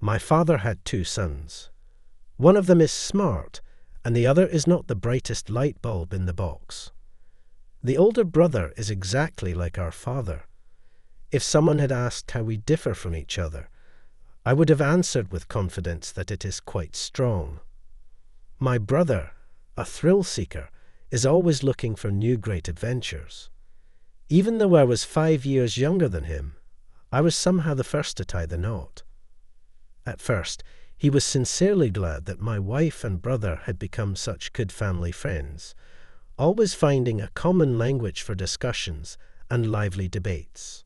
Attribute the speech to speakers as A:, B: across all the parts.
A: My father had two sons. One of them is smart, and the other is not the brightest light bulb in the box. The older brother is exactly like our father. If someone had asked how we differ from each other, I would have answered with confidence that it is quite strong. My brother, a thrill-seeker, is always looking for new great adventures. Even though I was 5 years younger than him, I was somehow the first to tie the knot. At first, he was sincerely glad that my wife and brother had become such good family friends, always finding a common language for discussions and lively debates.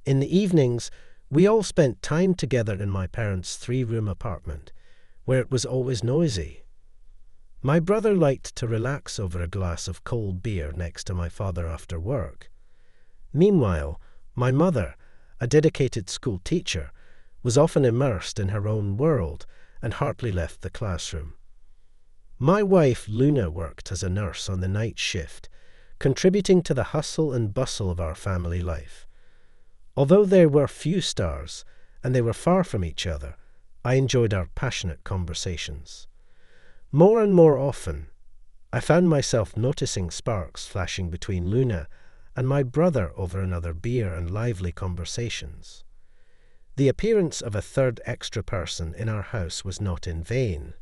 A: In the evenings, we all spent time together in my parents' 3-room apartment, where it was always noisy. My brother liked to relax over a glass of cold beer next to my father after work. Meanwhile, my mother, a dedicated school teacher, was often immersed in her own world and hardly left the classroom. My wife Luna worked as a nurse on the night shift, contributing to the hustle and bustle of our family life. Although there were few stars, and they were far from each other, I enjoyed our passionate conversations. More and more often, I found myself noticing sparks flashing between Luna and my brother over another beer and lively conversations. The appearance of a third extra person in our house was not in vain.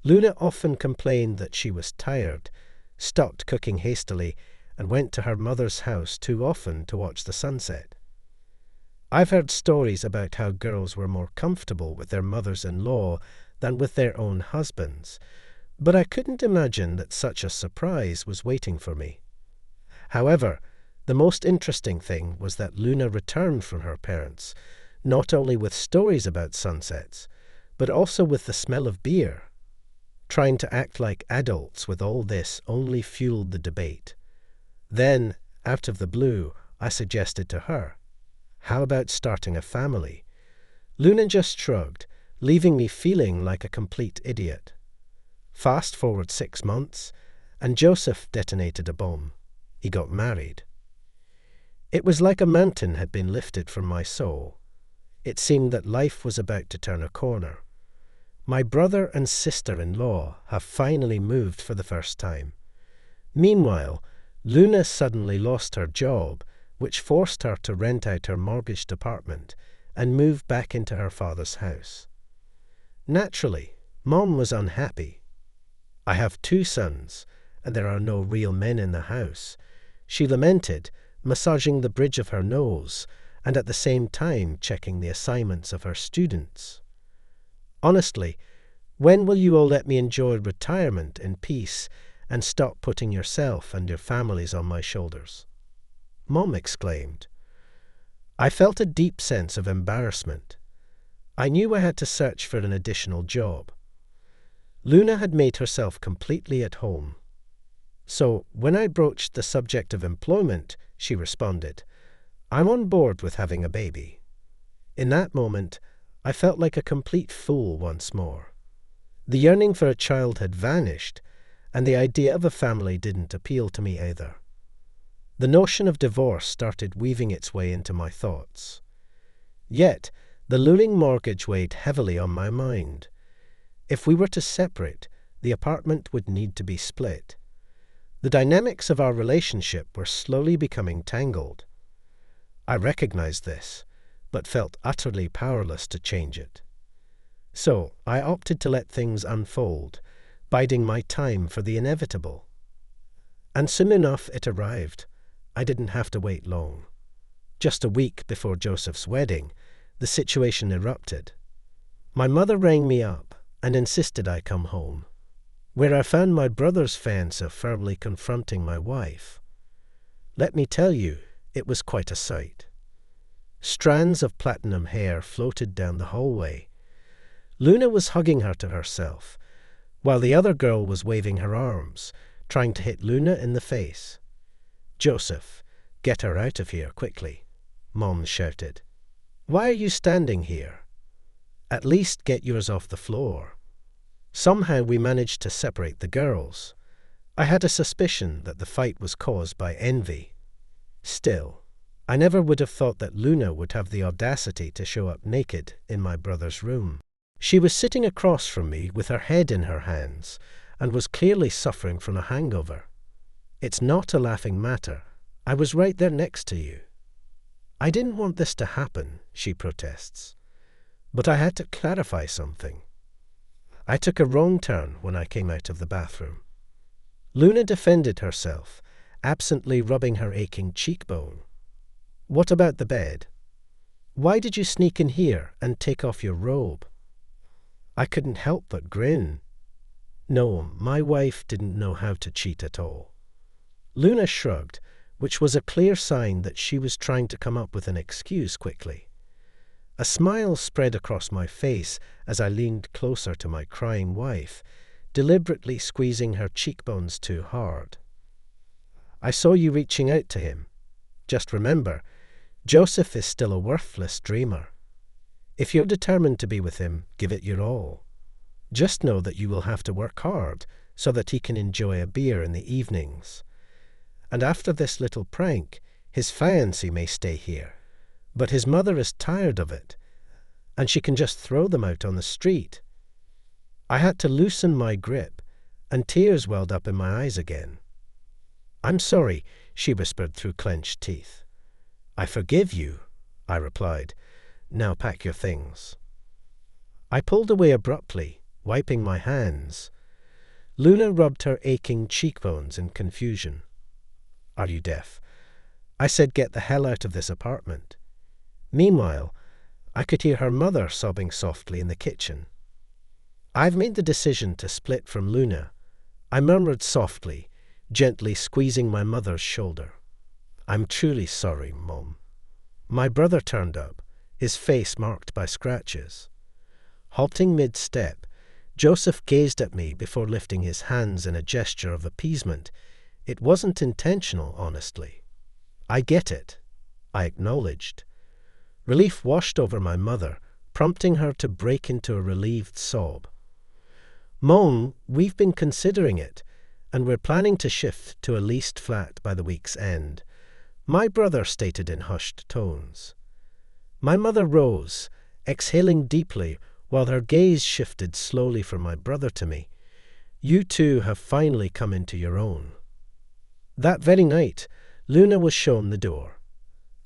A: Luna often complained that she was tired, stopped cooking hastily, and went to her mother's house too often to watch the sunset. I've heard stories about how girls were more comfortable with their mothers-in-law than with their own husbands, but I couldn't imagine that such a surprise was waiting for me. However, the most interesting thing was that Luna returned from her parents, not only with stories about sunsets, but also with the smell of beer. Trying to act like adults with all this only fueled the debate. Then, out of the blue, I suggested to her, "How about starting a family?" Luna just shrugged, leaving me feeling like a complete idiot. Fast forward 6 months, and Joseph detonated a bomb. He got married. It was like a mountain had been lifted from my soul. It seemed that life was about to turn a corner. My brother and sister-in-law have finally moved for the first time. Meanwhile, Luna suddenly lost her job, which forced her to rent out her mortgaged apartment and move back into her father's house. Naturally, Mom was unhappy. "I have 2 sons, and there are no real men in the house," she lamented, massaging the bridge of her nose, and at the same time checking the assignments of her students. "Honestly, when will you all let me enjoy retirement in peace and stop putting yourself and your families on my shoulders?" Mom exclaimed. I felt a deep sense of embarrassment. I knew I had to search for an additional job. Luna had made herself completely at home. So when I broached the subject of employment, she responded, "I'm on board with having a baby." In that moment, I felt like a complete fool once more. The yearning for a child had vanished, and the idea of a family didn't appeal to me either. The notion of divorce started weaving its way into my thoughts. Yet, the looming mortgage weighed heavily on my mind. If we were to separate, the apartment would need to be split. The dynamics of our relationship were slowly becoming tangled. I recognized this, but felt utterly powerless to change it. So I opted to let things unfold, biding my time for the inevitable. And soon enough it arrived. I didn't have to wait long. Just a week before Joseph's wedding, the situation erupted. My mother rang me up and insisted I come home, where I found my brother's fiancé firmly confronting my wife. Let me tell you, it was quite a sight. Strands of platinum hair floated down the hallway. Luna was hugging her to herself, while the other girl was waving her arms, trying to hit Luna in the face. "Joseph, get her out of here quickly," Mom shouted. "Why are you standing here? At least get yours off the floor." Somehow we managed to separate the girls. I had a suspicion that the fight was caused by envy. Still, I never would have thought that Luna would have the audacity to show up naked in my brother's room. She was sitting across from me with her head in her hands and was clearly suffering from a hangover. It's not a laughing matter. I was right there next to you. I didn't want this to happen, she protests. But I had to clarify something. I took a wrong turn when I came out of the bathroom. Luna defended herself, absently rubbing her aching cheekbone. What about the bed? Why did you sneak in here and take off your robe? I couldn't help but grin. No, my wife didn't know how to cheat at all. Luna shrugged, which was a clear sign that she was trying to come up with an excuse quickly. A smile spread across my face as I leaned closer to my crying wife, deliberately squeezing her cheekbones too hard. I saw you reaching out to him. Just remember, Joseph is still a worthless dreamer. If you're determined to be with him, give it your all. Just know that you will have to work hard so that he can enjoy a beer in the evenings. And after this little prank, his fiancée may stay here, but his mother is tired of it, and she can just throw them out on the street. I had to loosen my grip, and tears welled up in my eyes again. I'm sorry, she whispered through clenched teeth. I forgive you, I replied. Now pack your things. I pulled away abruptly, wiping my hands. Luna rubbed her aching cheekbones in confusion. Are you deaf? I said get the hell out of this apartment. Meanwhile, I could hear her mother sobbing softly in the kitchen. I've made the decision to split from Luna, I murmured softly, gently squeezing my mother's shoulder. I'm truly sorry, Mom. My brother turned up, his face marked by scratches. Halting mid-step, Joseph gazed at me before lifting his hands in a gesture of appeasement. It wasn't intentional, honestly. I get it, I acknowledged. Relief washed over my mother, prompting her to break into a relieved sob. Mom, we've been considering it, and we're planning to shift to a leased flat by the week's end, my brother stated in hushed tones. My mother rose, exhaling deeply while her gaze shifted slowly from my brother to me. You two have finally come into your own. That very night, Luna was shown the door.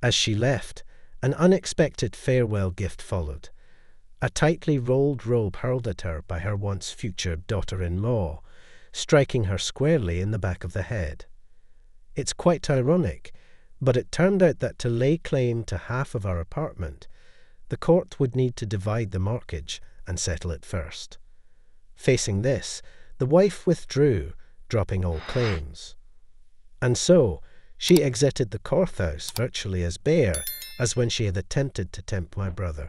A: As she left, an unexpected farewell gift followed. A tightly rolled robe hurled at her by her once future daughter-in-law, striking her squarely in the back of the head. It's quite ironic, but it turned out that to lay claim to half of our apartment, the court would need to divide the mortgage and settle it first. Facing this, the wife withdrew, dropping all claims. And so, she exited the courthouse virtually as bare as when she had attempted to tempt my brother.